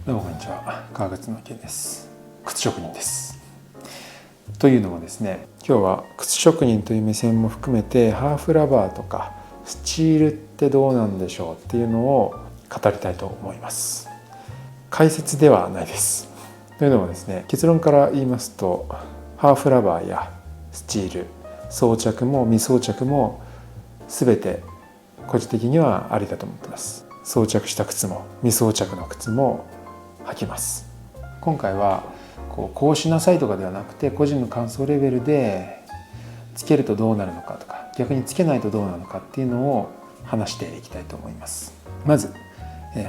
どうもこんにちは、川口の健です。靴職人です。というのもですね、今日は靴職人という目線も含めてハーフラバーとかスチールってどうなんでしょうっていうのを語りたいと思います。解説ではないです。というのもですね、結論から言いますと、ハーフラバーやスチール、装着も未装着も全て個人的にはありだと思っています。装着した靴も未装着の靴も履きます。今回はこうしなさいとかではなくて、個人の感想レベルでつけるとどうなるのかとか、逆につけないとどうなのかっていうのを話していきたいと思います。まず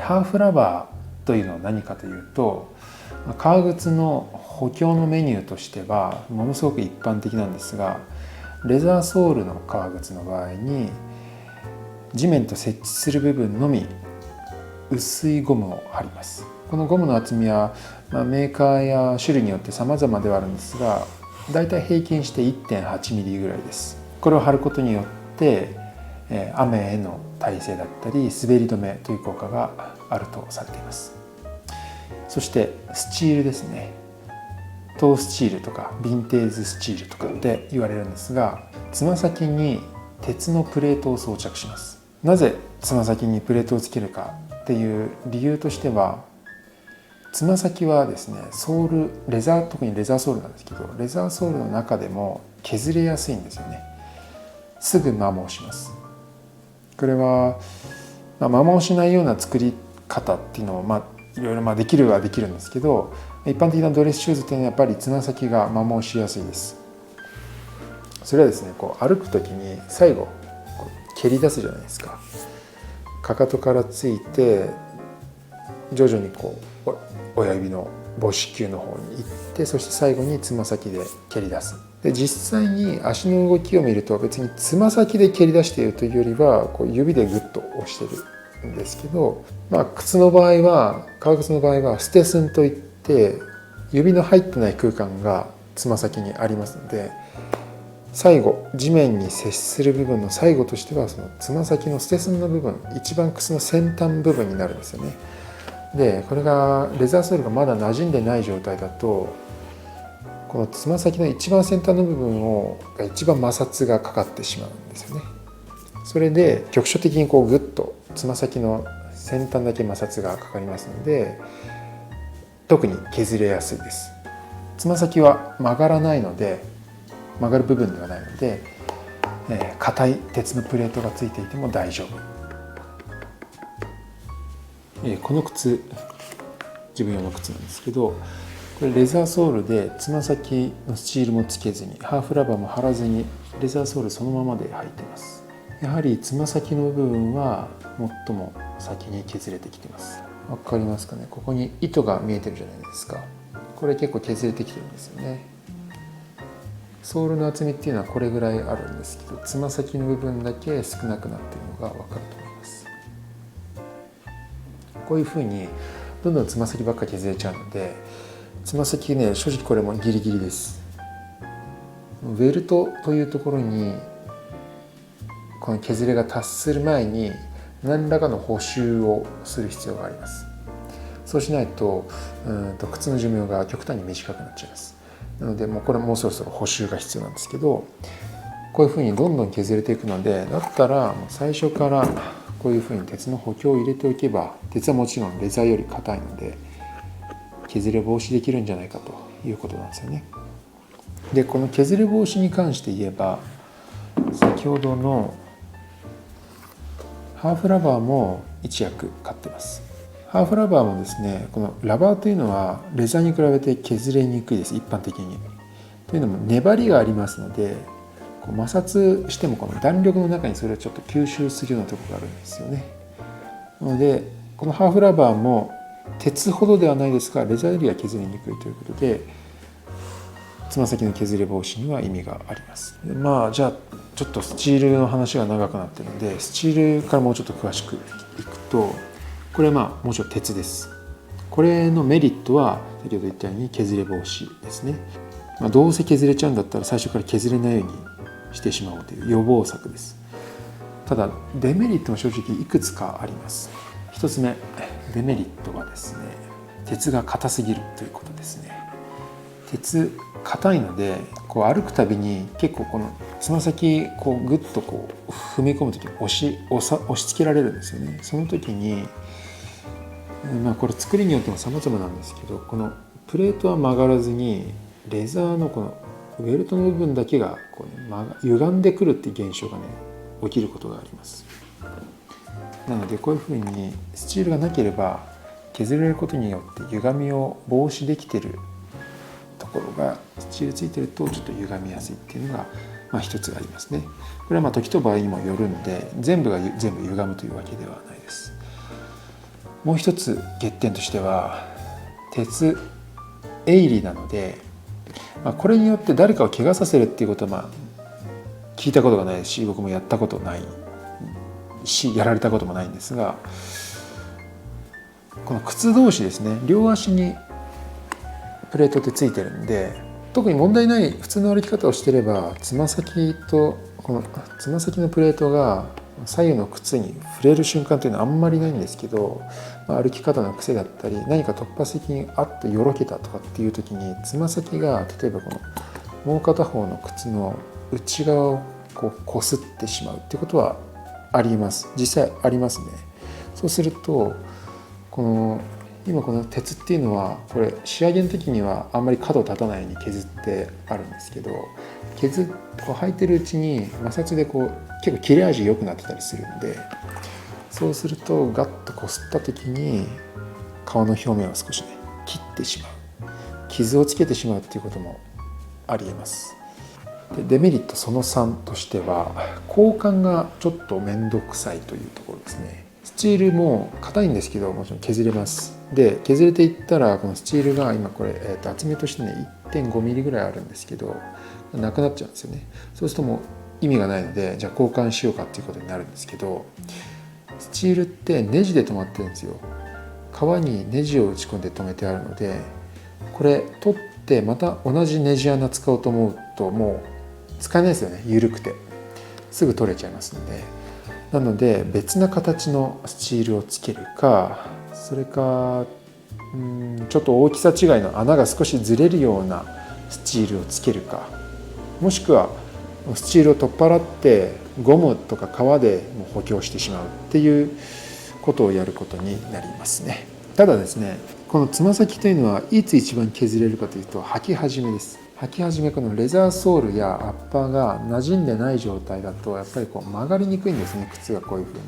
ハーフラバーというのは何かというと、革靴の補強のメニューとしてはものすごく一般的なんですが、レザーソールの革靴の場合に地面と接地する部分のみ薄いゴムを貼ります。このゴムの厚みは、メーカーや種類によって様々ではあるんですが、だいたい平均して 1.8 ミリぐらいです。これを貼ることによって雨への耐性だったり滑り止めという効果があるとされています。そしてスチールですね。トースチールとかヴィンテージスチールとかって言われるんですが、つま先に鉄のプレートを装着します。なぜつま先にプレートをつけるかっていう理由としては、つま先はですね、ソール、特にレザーソールなんですけど、レザーソールの中でも削れやすいんですよね。すぐ摩耗します。これは、摩耗しないような作り方っていうのをいろいろできるはできるんですけど、一般的なドレスシューズっていうのはやっぱりつま先が摩耗しやすいです。それはですね、歩く時に最後蹴り出すじゃないですか。かかとからついて徐々に親指の母指球の方に行って、そして最後につま先で蹴り出す。で、実際に足の動きを見ると別につま先で蹴り出しているというよりは指でグッと押してるんですけど、靴の場合は、革靴の場合はステスンといって指の入ってない空間がつま先にありますので、最後地面に接する部分の最後としてはそのつま先のステスンの部分、一番靴の先端部分になるんですよね。で、これがレザーソールがまだ馴染んでない状態だと、このつま先の一番先端の部分が一番摩擦がかかってしまうんですよね。それで局所的にグッとつま先の先端だけ摩擦がかかりますので、特に削れやすいです。つま先は曲がらないので、曲がる部分ではないので、硬い鉄のプレートがついていても大丈夫。この靴、自分用の靴なんですけど、これレザーソールでつま先のスチールもつけずに、ハーフラバーも貼らずにレザーソールそのままで履いています。やはりつま先の部分は最も先に削れてきています。わかりますかね。ここに糸が見えてるじゃないですか。これ結構削れてきてるんですよね。ソールの厚みっていうのはこれぐらいあるんですけど、つま先の部分だけ少なくなっているのがわかると思います。こういうふうにどんどんつま先ばっか削れちゃうので、つま先ね、正直これもギリギリです。ウェルトというところにこの削れが達する前に何らかの補修をする必要があります。そうしないと靴の寿命が極端に短くなっちゃいます。なのでこれもうそろそろ補修が必要なんですけど、こういうふうにどんどん削れていくので、だったら最初からこういうふうに鉄の補強を入れておけば、鉄はもちろんレザーより硬いので削れ防止できるんじゃないかということなんですよね。で、この削れ防止に関して言えば、先ほどのハーフラバーも一役買ってます。ハーフラバーもですね、このラバーというのはレザーに比べて削れにくいです、一般的に。というのも粘りがありますので、摩擦してもこの弾力の中にそれをちょっと吸収するようなところがあるんですよね。なのでこのハーフラバーも鉄ほどではないですが、レザーよりは削りにくいということで、つま先の削れ防止には意味があります。じゃあちょっとスチールの話が長くなっているので、スチールからもうちょっと詳しくいくと、これはもちろん鉄です。これのメリットは先ほど言ったように削れ防止ですね。どうせ削れちゃうんだったら最初から削れないようにしてしまおうという予防策です。ただデメリットも正直いくつかあります。一つ目、デメリットはですね、鉄が硬すぎるということですね。鉄硬いのでこう歩くたびに結構このつま先こうグッとこう踏み込む時に押し付けられるんですよね。その時にこれ作りによっても様々なんですけど、このプレートは曲がらずにレザーのこのウェルトの部分だけがこう、歪んでくるっていう現象がね起きることがあります。なのでこういうふうにスチールがなければ削られることによって歪みを防止できているところがスチールついてるとちょっと歪みやすいっていうのが一つありますね。これは時と場合にもよるんで全部が全部歪むというわけではないです。もう一つ欠点としては鉄鋭利なので、これによって誰かを怪我させるっていうことは聞いたことがないし、僕もやったことないしやられたこともないんですが、この靴同士ですね、両足にプレートってついてるんで特に問題ない普通の歩き方をしていればつま先とこのつま先のプレートが左右の靴に触れる瞬間というのはあんまりないんですけど、歩き方の癖だったり何か突発的にあってよろけたとかっていう時につま先が例えばこのもう片方の靴の内側をこう擦ってしまうっていうことはあります。実際ありますね。そうすると今この鉄っていうのはこれ仕上げの時にはあんまり角立たないように削ってあるんですけど、履いてるうちに摩擦で結構切れ味良くなってたりするんで、そうするとガッとこすった時に皮の表面を少しね切ってしまう、傷をつけてしまうっていうこともありえます。でデメリットその3としては交換がちょっと面倒くさいというところですね。スチールも硬いんですけどもちろん削れます。で削れていったらこのスチールが今これ、厚みとしてね 1.5 ミリぐらいあるんですけどなくなっちゃうんですよね。そうするともう意味がないのでじゃあ交換しようかっていうことになるんですけど、スチールってネジで止まってるんですよ。革にネジを打ち込んで止めてあるので、これ取ってまた同じネジ穴使おうと思うともう使えないですよね。緩くてすぐ取れちゃいますので、なので別な形のスチールをつけるか、それかちょっと大きさ違いの穴が少しずれるようなスチールをつけるか、もしくはスチールを取っ払ってゴムとか革でもう補強してしまうっていうことをやることになりますね。ただですね、このつま先というのはいつ一番削れるかというと履き始めです。履き始め、このレザーソールやアッパーが馴染んでない状態だとやっぱり曲がりにくいんですね。靴がこういうふうに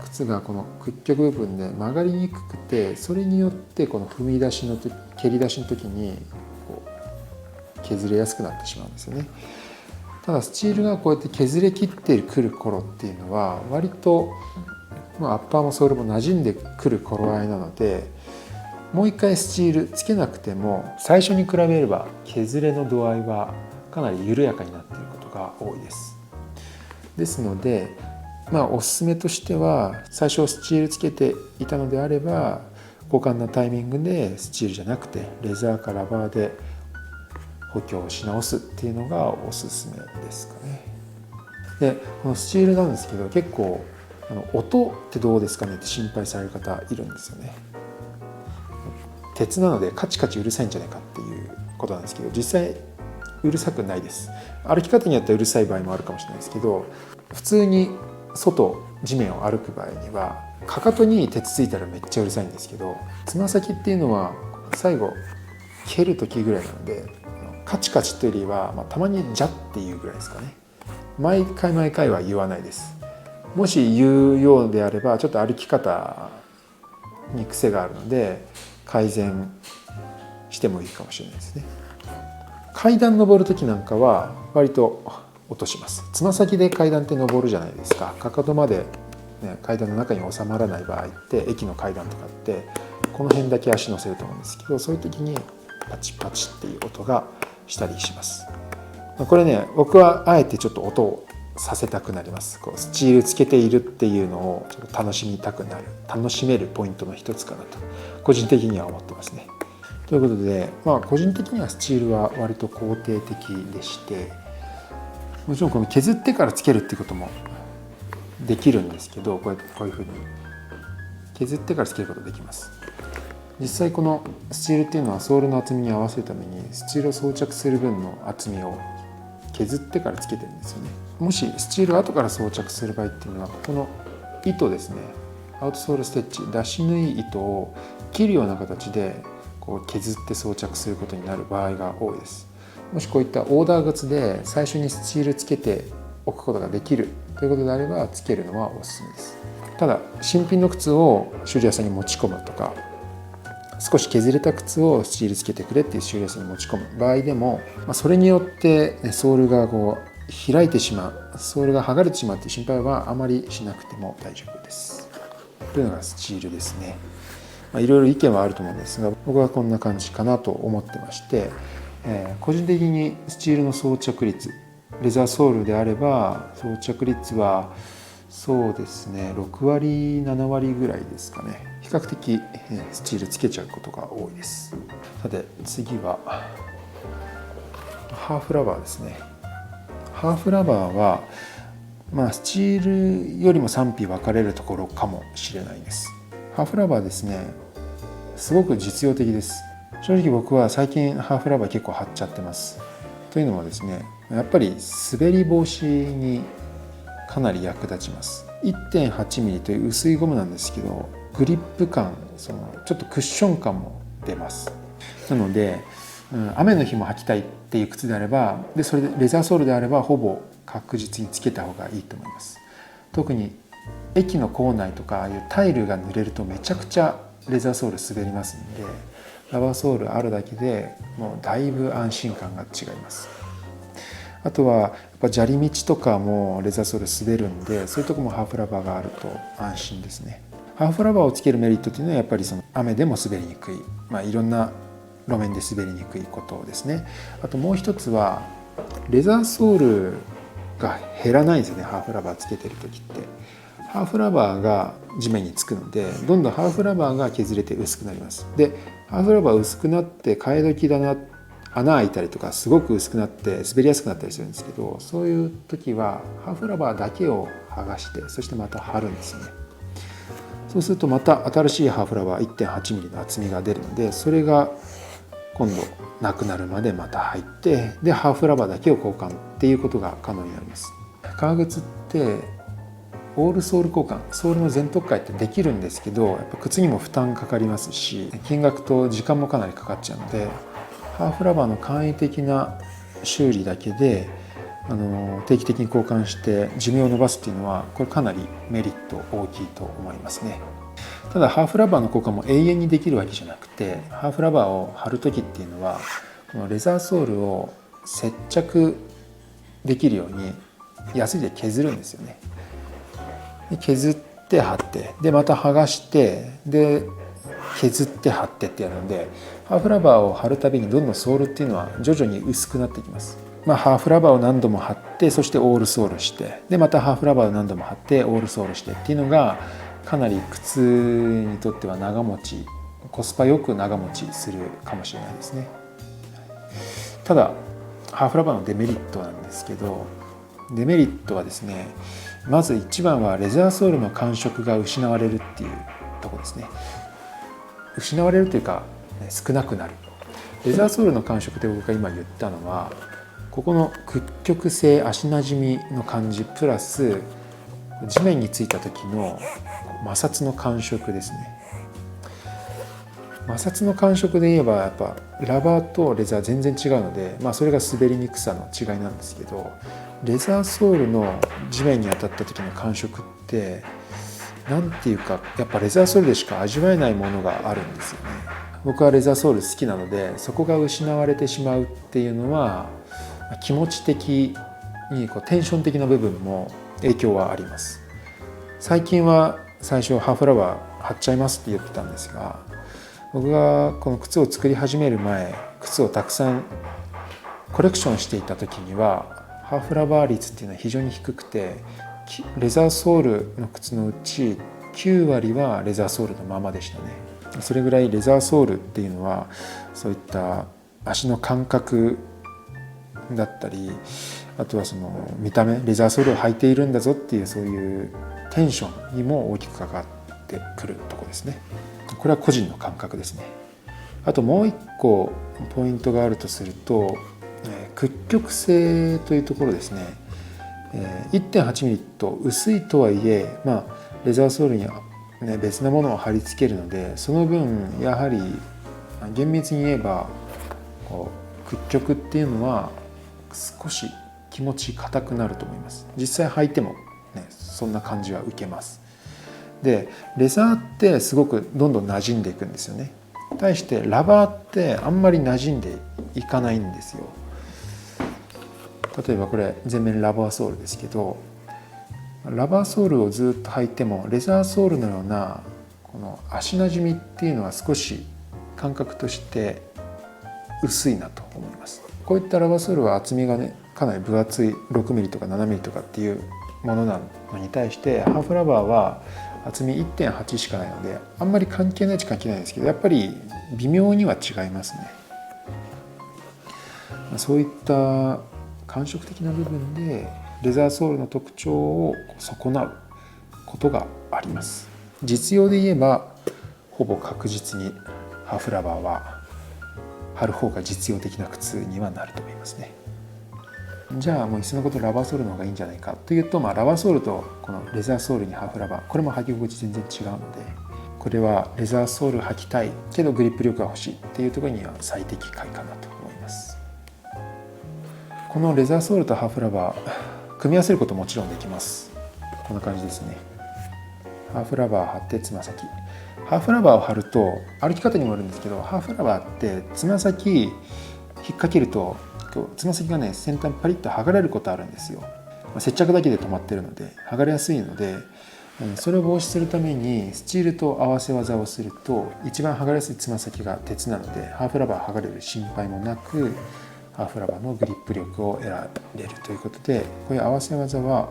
靴がこの屈曲部分で曲がりにくくて、それによってこの踏み出しの時、蹴り出しの時に削れやすくなってしまうんですよね。ただスチールがこうやって削れ切ってくる頃っていうのは割とアッパーもソールも馴染んでくる頃合いなので、もう一回スチールつけなくても最初に比べれば削れの度合いはかなり緩やかになっていることが多いです。ですのでおすすめとしては最初スチールつけていたのであれば交換のタイミングでスチールじゃなくてレザーかラバーで補強し直すっていうのがおすすめですかね。でこのスチールなんですけど結構音ってどうですかねって心配される方いるんですよね。鉄なのでカチカチうるさいんじゃないかっていうことなんですけど、実際うるさくないです。歩き方によってはうるさい場合もあるかもしれないですけど、普通に地面を歩く場合にはかかとに鉄ついたらめっちゃうるさいんですけど、つま先っていうのは最後蹴る時ぐらいなのでカチカチというよりは、たまにジャっていうぐらいですかね。毎回は言わないです。もし言うようであればちょっと歩き方に癖があるので改善してもいいかもしれないですね。階段登る時なんかは割と落とします。つま先で階段って登るじゃないですか。かかとまで、階段の中に収まらない場合って駅の階段とかってこの辺だけ足乗せると思うんですけど、そういう時にパチパチっていう音がしたりします。これね、僕はあえてちょっと音をさせたくなります。スチールつけているっていうのをちょっと楽しめるポイントの一つかなと個人的には思ってますね。ということで、個人的にはスチールは割と肯定的でして、もちろんこの削ってからつけるっていうこともできるんですけど、こういうふうに削ってからつけることができます。実際このスチールっていうのはソールの厚みに合わせるためにスチールを装着する分の厚みを削ってからつけてるんですよね。もしスチールを後から装着する場合っていうのはこの糸ですね、アウトソールステッチ、出し縫い糸を切るような形でこう削って装着することになる場合が多いです。もしこういったオーダー靴で最初にスチールつけておくことができるということであればつけるのはおすすめです。ただ新品の靴を修理屋さんに持ち込むとか、少し削れた靴をスチールつけてくれっていう修理屋さんに持ち込む場合でも、それによってソールがこう開いてしまう、ソールが剥がれてしまうという心配はあまりしなくても大丈夫です。というのがスチールですね。いろいろ意見はあると思うんですが、僕はこんな感じかなと思ってまして、個人的にスチールの装着率、レザーソールであれば装着率はそうですね6割7割ぐらいですかね。比較的スチールつけちゃうことが多いです。さて次はハーフラバーですね。ハーフラバーはスチールよりも賛否分かれるところかもしれないです。ハーフラバーですね、すごく実用的です。正直僕は最近ハーフラバー結構貼っちゃってます。というのもですね、やっぱり滑り防止にかなり役立ちます。 1.8 ミリという薄いゴムなんですけど、グリップ感、ちょっとクッション感も出ます。なので、雨の日も履きたいっていう靴であれば、それでレザーソールであればほぼ確実につけた方がいいと思います。特に駅の構内とかああいうタイルが濡れるとめちゃくちゃレザーソール滑りますんで、ラバーソールあるだけでもうだいぶ安心感が違います。あとはやっぱ砂利道とかもレザーソール滑るんで、そういうとこもハーフラバーがあると安心ですね。ハーフラバーをつけるメリットというのはやっぱり雨でも滑りにくい、いろんな路面で滑りにくいことですね。あともう一つはレザーソールが減らないんですよね。ハーフラバーつけてる時ってハーフラバーが地面につくので、どんどんハーフラバーが削れて薄くなります。でハーフラバー薄くなって替え時だな、穴開いたりとかすごく薄くなって滑りやすくなったりするんですけど、そういう時はハーフラバーだけを剥がして、そしてまた貼るんですよね。そうするとまた新しいハーフラバー 1.8 ミリの厚みが出るので、それが今度なくなるまでまた入って、でハーフラバーだけを交換っていうことが可能になります。革靴ってオールソール交換、ソールの全特化ってできるんですけど、やっぱ靴にも負担かかりますし、金額と時間もかなりかかっちゃうので、ハーフラバーの簡易的な修理だけで定期的に交換して寿命を延ばすっていうのは、これかなりメリット大きいと思いますね。ただハーフラバーの交換も永遠にできるわけじゃなくて、ハーフラバーを貼る時っていうのはこのレザーソールを接着できるようにヤスリで削るんですよね。で削って貼って、でまた剥がして、で削って貼ってってやるので、ハーフラバーを貼るたびにどんどんソールっていうのは徐々に薄くなっていきます。ハーフラバーを何度も貼って、そしてオールソールして、でまたハーフラバーを何度も貼ってオールソールしてっていうのがかなり靴にとっては長持ち、コスパよく長持ちするかもしれないですね。ただハーフラバーのデメリットなんですけど、デメリットはですね、まず一番はレザーソールの感触が失われるっていうところですね。失われるというか少なくなる。レザーソールの感触で僕が今言ったのは、ここの屈曲性、足なじみの感じプラス地面についた時の摩擦の感触ですね。摩擦の感触で言えばやっぱラバーとレザー全然違うので、それが滑りにくさの違いなんですけど、レザーソールの地面に当たった時の感触ってなんていうか、やっぱレザーソールでしか味わえないものがあるんですよね。僕はレザーソール好きなので、そこが失われてしまうっていうのは気持ち的にテンション的な部分も影響はあります。最近は最初ハーフラバー貼っちゃいますって言ってたんですが、僕がこの靴を作り始める前、靴をたくさんコレクションしていた時にはハーフラバー率っていうのは非常に低くて、レザーソールの靴のうち9割はレザーソールのままでしたね。それぐらいレザーソールっていうのはそういった足の感覚だったり、あとはその見た目、レザーソールを履いているんだぞっていうそういうテンションにも大きく関わってくるところですね。これは個人の感覚ですね。あともう一個ポイントがあるとすると、屈曲性というところですね。1.8 ミリと薄いとはいえ、レザーソールには、別なものを貼り付けるので、その分やはり厳密に言えば屈曲っていうのは少し気持ち硬くなると思います。実際履いても、そんな感じは受けます。でレザーってすごくどんどん馴染んでいくんですよね。対してラバーってあんまり馴染んでいかないんですよ。例えばこれ全面ラバーソールですけど、ラバーソールをずっと履いてもレザーソールのようなこの足なじみっていうのは少し感覚として薄いなと思います。こういったラバーソールは厚みがかなり分厚い6ミリとか7ミリとかっていうものなのに対して、ハーフラバーは厚み 1.8 しかないのであんまり関係ないっちゃ関係ないんですけど、やっぱり微妙には違いますね。そういった感触的な部分でレザーソールの特徴を損なうことがあります。実用で言えばほぼ確実にハーフラバーは貼る方が実用的な靴にはなると思いますね。じゃあもういっそのことラバーソールの方がいいんじゃないかというと、ラバーソールとこのレザーソールにハーフラバー、これも履き心地全然違うので、これはレザーソール履きたいけどグリップ力が欲しいっていうところには最適解かなと思います。このレザーソールとハーフラバー組み合わせることももちろんできます。こんな感じですね。ハーフラバー貼ってつま先、ハーフラバーを貼ると歩き方にもよるんですけど、ハーフラバーってつま先引っ掛けるとつま先が先端パリッと剥がれることあるんですよ。接着だけで止まってるので剥がれやすいので、それを防止するためにスチールと合わせ技をすると一番剥がれやすいつま先が鉄なので、ハーフラバー剥がれる心配もなくハーフラバーのグリップ力を得られるということで、こういう合わせ技は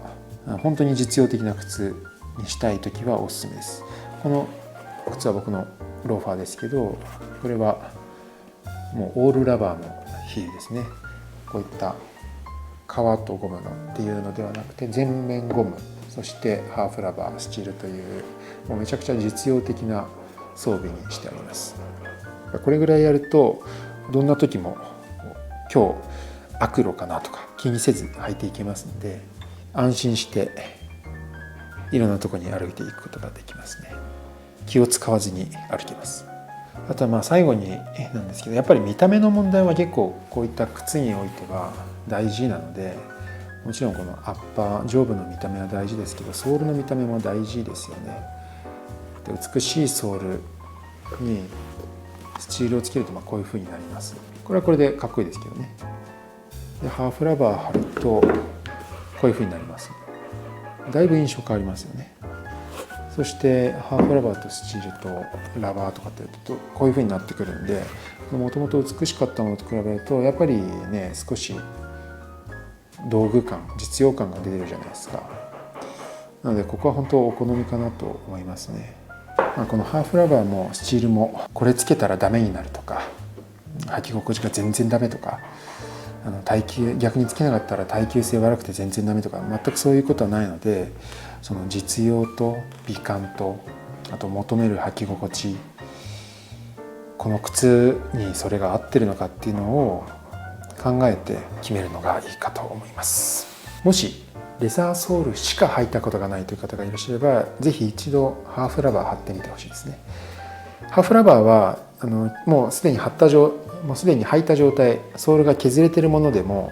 本当に実用的な靴にしたいときはおすすめです。この靴は僕のローファーですけど、これはもうオールラバーのヒールですね。こういった革とゴムのっていうのではなくて全面ゴム、そしてハーフラバースチールというもうめちゃくちゃ実用的な装備にしてあります。これぐらいやるとどんな時も今日悪路かなとか気にせず履いていけますので、安心していろんなところに歩いていくことができますね。気を使わずに歩けます。あとは最後になんですけど、やっぱり見た目の問題は結構こういった靴においては大事なので、もちろんこのアッパー上部の見た目は大事ですけど、ソールの見た目も大事ですよね。で美しいソールにスチールをつけるとこういう風になります。これはこれでかっこいいですけどね。でハーフラバー貼るとこういう風になります。だいぶ印象変わりますよね。そしてハーフラバーとスチールとラバーとかってやるとこういう風になってくるんで、もともと美しかったものと比べるとやっぱりね、少し道具感、実用感が出てるじゃないですか。なのでここは本当お好みかなと思いますね。このハーフラバーもスチールもこれつけたらダメになるとか、履き心地が全然ダメとか、逆につけなかったら耐久性悪くて全然ダメとか、全くそういうことはないので、その実用と美観とあと求める履き心地、この靴にそれが合ってるのかっていうのを考えて決めるのがいいかと思います。もしレザーソールしか履いたことがないという方がいらっしゃれば、ぜひ一度ハーフラバー貼ってみてほしいですね。ハーフラバーはもうすでに履いた状態、ソールが削れてるものでも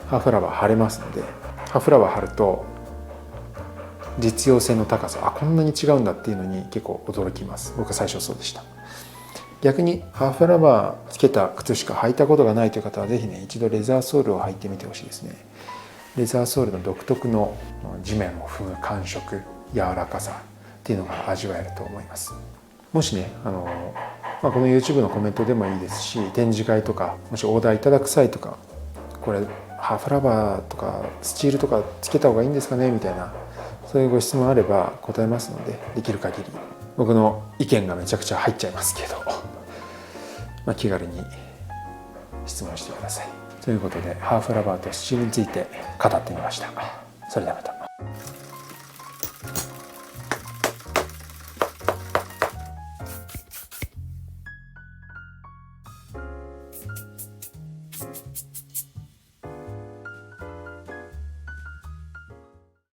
ハーフラバー貼れますので、ハーフラバー貼ると実用性の高さ、こんなに違うんだっていうのに結構驚きます。僕は最初そうでした。逆にハーフラバーつけた靴しか履いたことがないという方はぜひ一度レザーソールを履いてみてほしいですね。レザーソールの独特の地面を踏む感触、柔らかさっていうのが味わえると思います。もしこの YouTube のコメントでもいいですし、展示会とかもしオーダーいただく際とか、これハーフラバーとかスチールとかつけた方がいいんですかねみたいな、そういうご質問あれば答えますので、できる限り僕の意見がめちゃくちゃ入っちゃいますけど、気軽に質問してください。ということでハーフラバーとスチールについて語ってみました。それではまた。す。